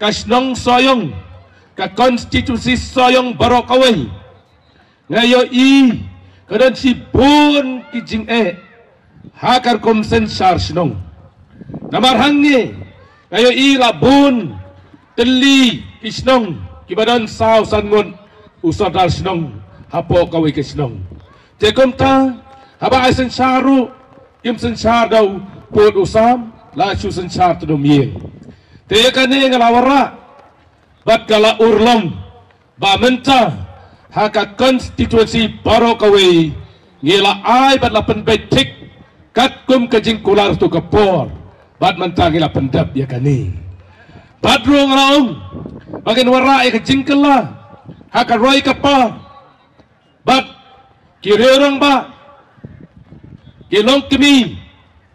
kasnong soyong ka konstitusi soyong barokaway ngayo kadon si bun kijing hakar komsen syar sinong namarhangi ngayo labun teli kisnong kibadon saw sangun usadal sinong hapo kaway kisnong tekom ta haba ay sensyaru kim sensyar daw put usam la su sensyar tudum yeng teyakane ngalawara bat kala urlom ba menta haka konstitusi baro kawai ngila ai bat la penbetik kat kum kajing kular tu kapor bat menta ngila pendap ya kani bat rong raung bagian wara ya kajing kala haka roi kapar bat kirerong ba kilong kemi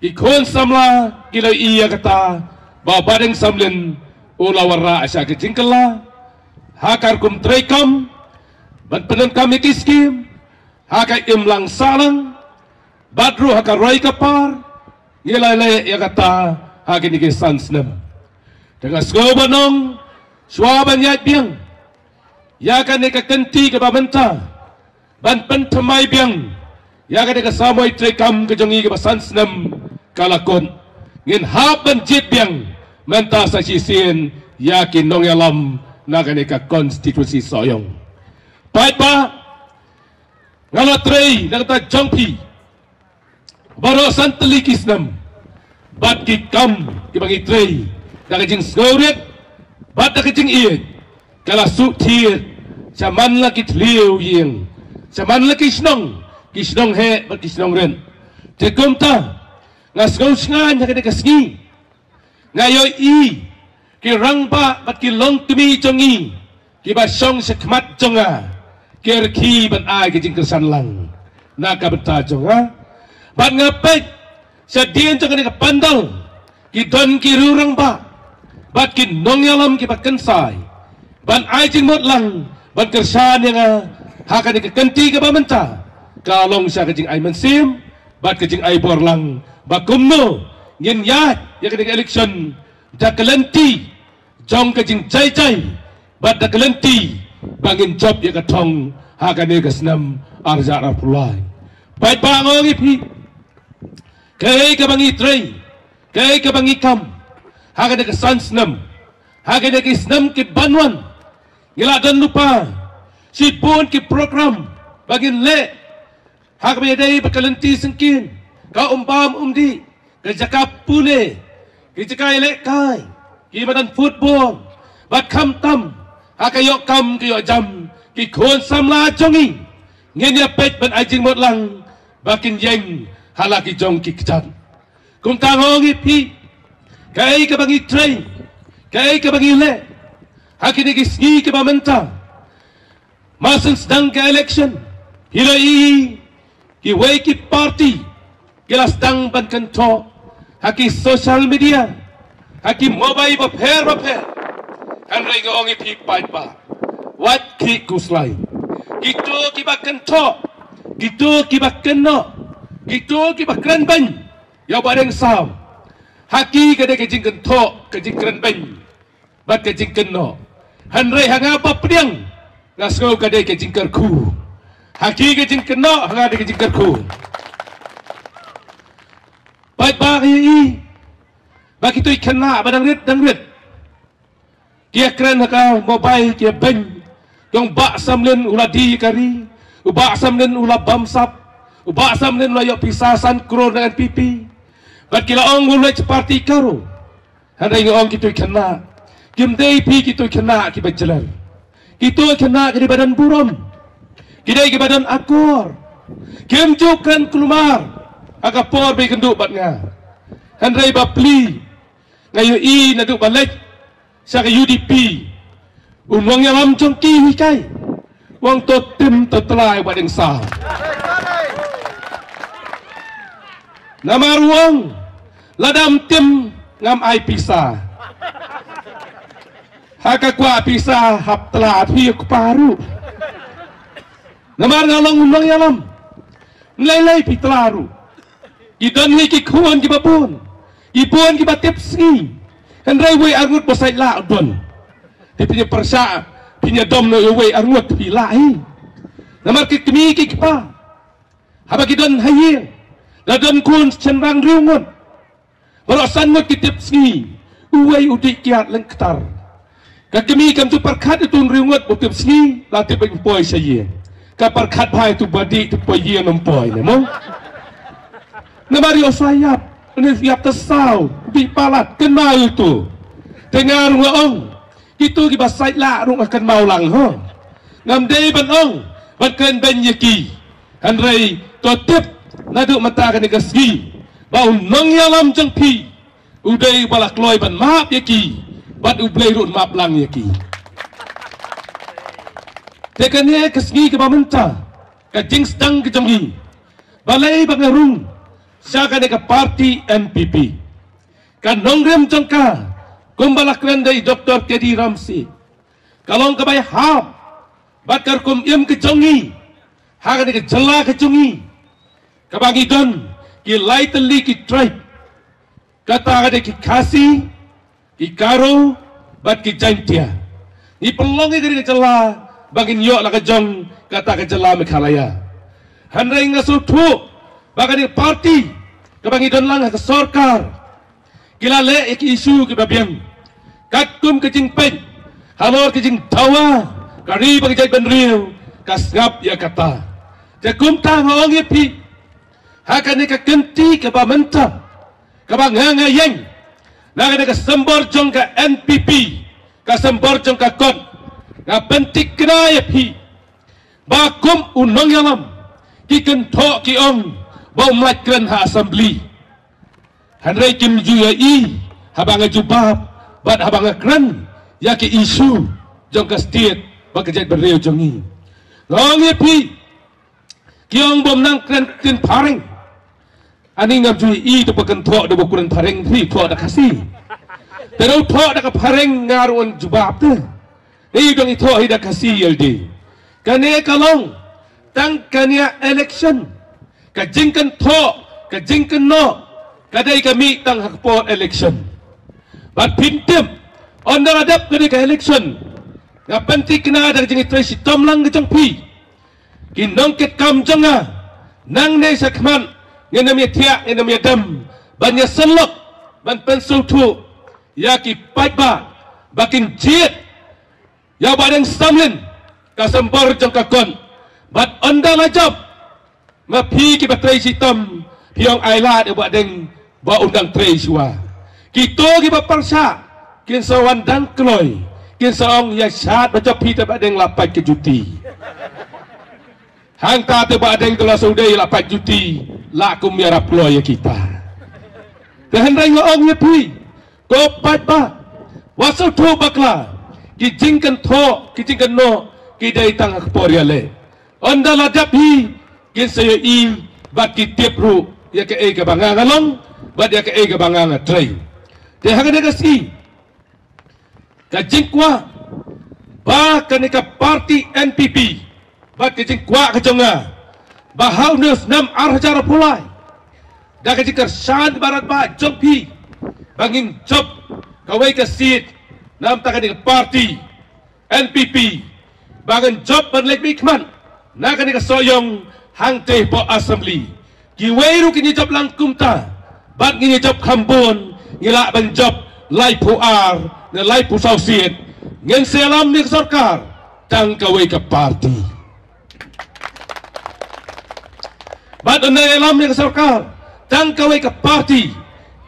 ikon samla kilo iya kata ba badeng samlen ula wara asya kajing kala hakar kum trekam ban penen kami kiskim haka imlang salang badru haka roi kapar ngilale ya kata haka ni kisan snem dengan skobanong swaban yat biang ya kan ni kakenti ke bamenta ban pentemai biang ya kan ni kasamoy trekam kejongi ke basan snem kalakon ngin haban jit biang menta sa sisien yakin nong yalam naganeka konstitusi soyong baik ba ngalatrei nakata jongpi baro santeli kisnam bat kikam kibangi trei nakajing skauret bat nakajing iet kala sutir saman laki tliu yeng saman laki kisnong he bat kisnong ren tekom ta ngasgau sngan naganeka sngi ngayoy kirang ba bat kilong tumi jongi kibasyong sekmat jonga kirki ban ai kejing kersan lang naka benta jonga bat ngapet sadien jonga ni kapandal kidon kirurang ba bat kinong yalam kibat kensai ban ai jing mot lang ban kersan yang haka ni kekenti ke bamenta kalong siya kejing ai mensim bat kejing ai borlang bakumno ngin yat ya kejing election dakelenti jong kejing cai bat dakelenti bangin job ya katong hakane kasnam arja rapulai baik bangongi pi kay kabangi trei kay kabangi kam hakane kasan snam hakane kisnam ki banwan ngila dan lupa si pun ki program bagin le hakane dai bakalenti sengkin ka umpam umdi ka jakap pule ki jakai le kai ki badan football bat kam tam hakayok kam kayok jam ki khon samla jongi ngenya pet ban ajing mot lang bakin yeng halaki jong ki kechan kum tangongi pi kai ka bangi train kai ka bangi le hakini ki sngi ke bamenta masan sedang ke election hilai ki wei ki party kelas dang ban kanto haki social media haki mobile baper kan rega ongi pi pai pa wat ki kuslai gitu ki bakan to gitu ki bakan no gitu ki bakran ban ya bareng sam haki kade ke jingken to ke jingkran ban bat ke jingken no han re hanga pa pdiang ngasgo kade ke jingkar ku haki ke jingken no hanga de ke jingkar ku pai pa hi baki tu ikena badang rit kia keren haka mobile kia ben yang bak samlen uladi kari ubak samlen ula bamsap ubak samlen ula yok pisasan kron dengan pipi bat kila ong ulai seperti karo handai ngong kitu kena kim dei pi kitu kena ki bajalan kitu kena ki badan buram kidai ki badan akor kim jukran kelumar aga por be kenduk batnya handai bapli ngayo i naduk balik sa UDP umwang yalam jongki hikai wang to tim tetelai badeng sa nama ruang ladam tim ngam ai pisa haka kwa pisa hap telat hi ku paru nama ngalong umwang yalam nilai pitlaru idon hi ki kuan ki babun ibon ki batip sngi Hendrai wei angut bosai la udon dia punya persa punya dom no away angut pilai namar ke kemi ke pa haba kidon hayir ladon kun cenrang riungot barasan ngot kitip sngi away udik kiat lengktar kami kam tu perkat itu riungot bukti sngi latih poi saya ka perkat pai tu badi tu poi ye nompoi nemo namari osayap ini siap tesau di palat kenal itu dengar ngong itu kita sai la rung akan mau lang ho ngam dei ban ong ban ken ben yaki hanrei to tip nadu mata kan ke ski bau nong yalam jeng pi udai balak loi ban map yaki bat ublei run map lang yaki tekane ke ski ke bamenta ka jing stang ke jongi balai bangarung saka ke parti NPP kan nongrem jengka kumbalak rendai Dr. Kedi Ramsi kalong kabay hab bakar kum im kejongi haga ke jela kejongi kabangi don ki lightly ki tribe kata ada ki kasi ki karo bat ki jantia ni pelongi ke jela bangin yo la kejong kata ke jela Meghalaya handai ngasu thu bagani parti kabangi don lang ke sarkar kilale ek isu ke babiang katum ke jing pen halor ke jing tawa kari bagi jai benriu kasgap ya kata jakum ta ngong ye pi hakane ka kenti ke bamenta ka banganga yeng nagane ka sembor jong ka NPP ka sembor jong ka kon ka pentik kena ye pi bakum unong yalam ki kento ki ong bau mlat kren ha assembly hanrei kim juya i habanga jubab bat habanga kren ya ke isu jong ka state bakajat berreu jongi ngong ye pi kiong bom nang kren tin paring ani ngam juya i to bakan tho do bukuran paring ri tho da kasi pero tho da ka paring ngarun jubab te ni dong i tho hi da kasi yeldi kane kalong tang kania election ka jingkan tho ka jingkan no kadai kami tang hakpot election bat pintem onda adap kadai ka election nga penting kena ada jing tresi tomlang ke jong pi kinong ket kam jonga nang nei sakman ngena mi tia ngena mi dam banya selok ban pensul tu ya ki paiba bakin jiet ya badang stamlin ka sempor jong ka kon bat onda lajab ma pi ki batresi tom piong aila de badeng ba undang treiswa kito ki baparsa kin sawan dan kloy kin saong ya syat baca pita badeng lapat ke juti hang ta te badeng telah saudai lapat juti lakum ya raploy ya kita dan rai ngong ya pi ko pat ba wasu tho bakla ki jingkan tho ki jingkan no ki dai tang akpor ya le onda ladap hi kin sayo i bat ki tiap ru ya ke e ke banganga long bat ya ke e ke banganga trei de hagane kasi ka jingkwa ba kanika parti NPP ba ke jingkwa ke jonga ba haunus nam arhajar pulai da ke jikar shan barat ba jompi bangin job kawai ke seat nam ta kanika parti NPP bangun job berlek bikman na kanika soyong hang teh po assembly ki weiru kini job langkum ta bat kini job kambon ngila ban job lai puar na lai pu sausiet ngen selam ni sarkar tang kawai ke parti bat na elam ni sarkar tang kawai ke parti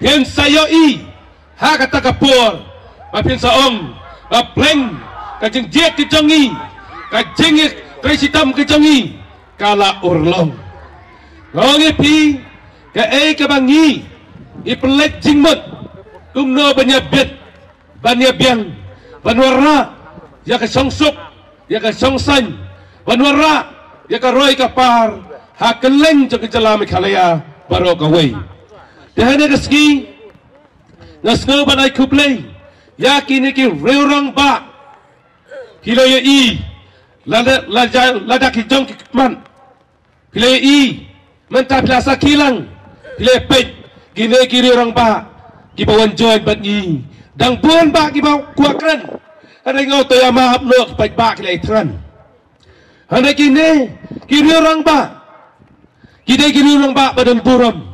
hen sayo i ha kata kapur mapin saong pleng kajing jet ke jongi kajing kresitam ke jongi kala urlong ngongi pi ke e ke bangi i pelek jingmut kumno banyabet banyabiang banwara ya ke songsuk ya ke songsan banwara ya ke roy kapar ha keleng jeng jela Meghalaya baro kawai dehane keski ngasno banai kuplei ya kini ki reurang ba hiloye i lada ki jong ki man hiloye i menta plasa kilang hiloye pet kini ki reurang ba ki bawan join bat ni dang buan ba ki baw kuakran Ada ngau to ya maaf lo pai ba ki lai tran. Ada kini kiri orang ba. Kini kiri orang ba badan buram.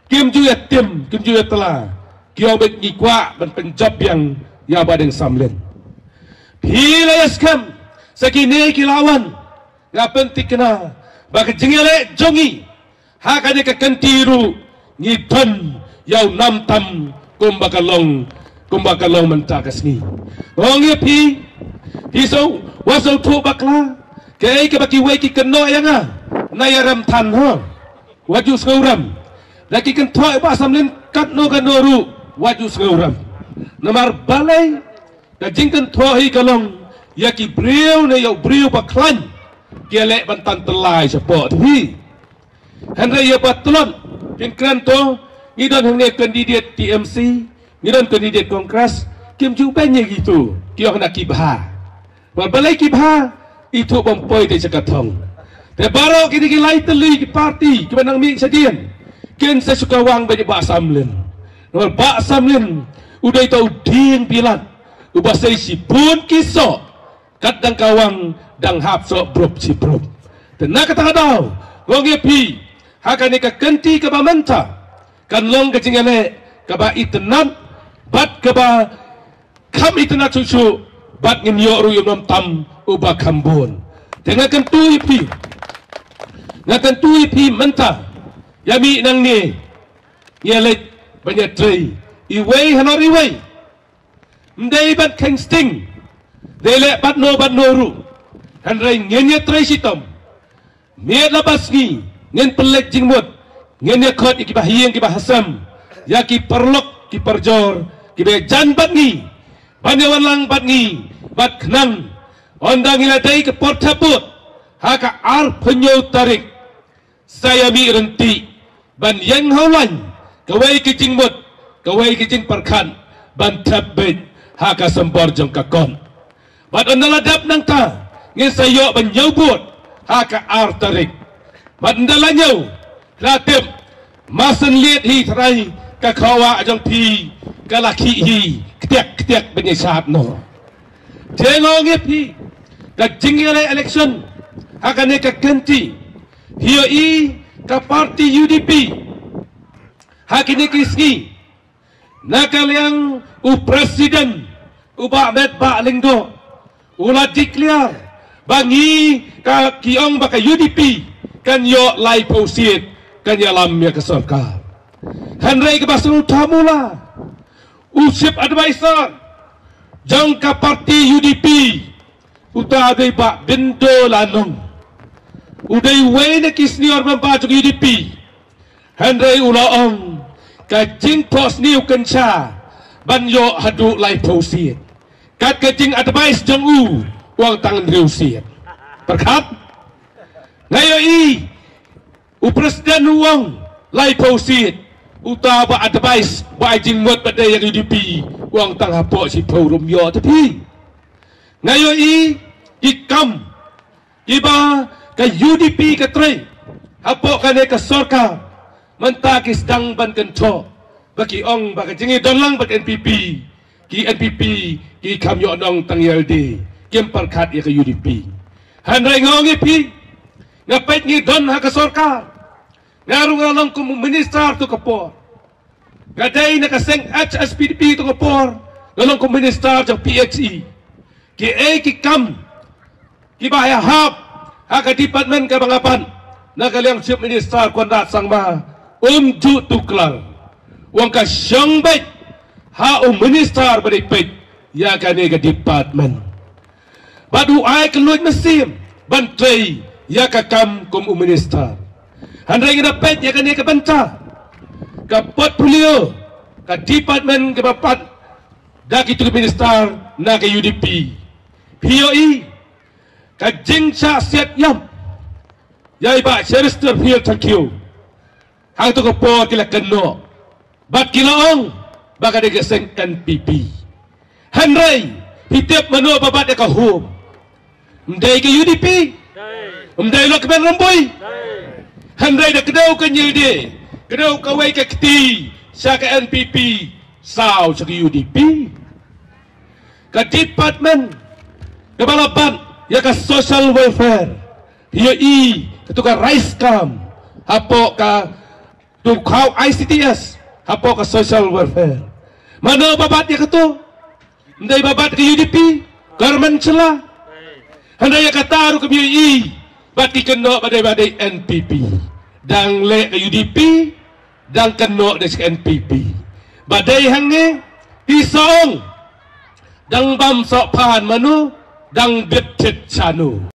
Kim ju ya tim, kim ju ya telah. Kau bet ngikwa ban penjob yang ya badan samlen. Pila yaskam sakini kilawan. Ngapentik kena bagi jengele jongi. Hakane ka kantiru ngidon yau nam tam kumbakalong mentakas ni. Onge pi so waso tu bakla kay ka baki wei ki keno yang nayaram tan ho waju skauram laki kan thoi ba samlen kat no kanoru waju skauram namar balai ka jingkan thoi kalong yaki briu ne yau briu baklan kiale bantan telai support hi henry ya batlon pin kranto ngidon hang ne kandidat TMC ngidon kandidat kongres kim ju banyak gitu kio nak kibha balai kibha itu bompoi de cakatong te baro kini kilai teli ki parti ki banang mi sadian ken sa suka wang banyak ba samlen nol ba samlen udai tau ding pilat ubasai si pun kiso kat dang kawang dang hap so brop si brop tenak kata daw ngonge pi hakane ka kenti ka bamanta kan long ka jingale ka ba itnan bat ka ba kam itna cucu bat ngin yo ru yom tam uba kambon tengah kan tu ipi ngakan tu ipi menta yami nang ni ngelet banyak tray iwei hanori wei ndai bat keng sting dele bat no ru hanrai ngenya tray sitom me labas ni ngen pelek jingmut ngenya khot ki bahieng ki bahasam ya ki perlok ki perjor ki be jan bat ni banyawan lang bat ni bat khnang ondang iladai ke portabut haka ar penyo tarik saya mi renti ban yang haulan kawai ke jingmut kawai ke jing perkan ban tabet haka sempor jong kakon bat ondaladap nang ta ngen sayo ban nyobut haka ar tarik bat ndalanyo latip masen liet hi trai ka khawa jong pi kalaki hi ketiak penyesat no tengok ngepi ka jingile election hakane ka kenti hiyo i ka parti UDP hakine kiski nakaliang u presiden uba met ba linggo ula declare bangi ka kiong ba ka UDP kan yo lai posiet kan yalam ya ka sarkar hanrei ka basul tamula usip advisor jangka parti UDP utadai ba bendo lanong udai wene kisnior membaca UDP hanrei ulaong kajing pos niu kenca banyo hadu lai posiet kat kajing advice jang uang tangan riusiet perkat ngayo i presiden uang lai posiet utaba advice wajing mot pada yang UDP uang tang hapok si paurum yo tapi ngayo i ikam iba ka UDP ka tre hapok kane ka sorka mentakis dang ban kento bagi ong bagi jingi dolang bagi NPP ki kam yo nong tang YLD kim perkat ya ka UDP hanrai ngongi pi ngapet ngi don ha ka sorka ngarung ngalong kum minister tu kapor gadai na kaseng HSPDP tu kapor ngalong kum minister jang PXE ki ki kam ki bahaya hap ha ka department ka bangapan na kaliang chief minister kondat sangma ju tuklar wang ka syongbet ha minister beripet ya ka ne ka department badu ai keluar mesim bantrai ya ka kam kum minister handai kita pet ya kan dia ke banta ke portfolio ke department ke bapat dah itu ke minister na ke UDP POE ke jingsa siat yam ya iba serister feel thank you hang tu ke po kila keno bat kila ong baka dia geseng NPP handai hitiap manu babat dia ke home mdai ke UDP mdai lo ke ben ramboi handai dah kedau ke nyilde kedau kawai ke keti sya ke NPP sao sya ke UDP ke department kepala bat ya ke social welfare hiya i ketuka rice cam hapo ka tukau ICTS hapo ka social welfare mana babat ya ketu ndai babat ke UDP government celah handai ya kataru ke BI bati kena badai-badai NPP dan le ke UDP dan kena dari NPP badai hange hisong dan bam sok pahan manu dan betet chanu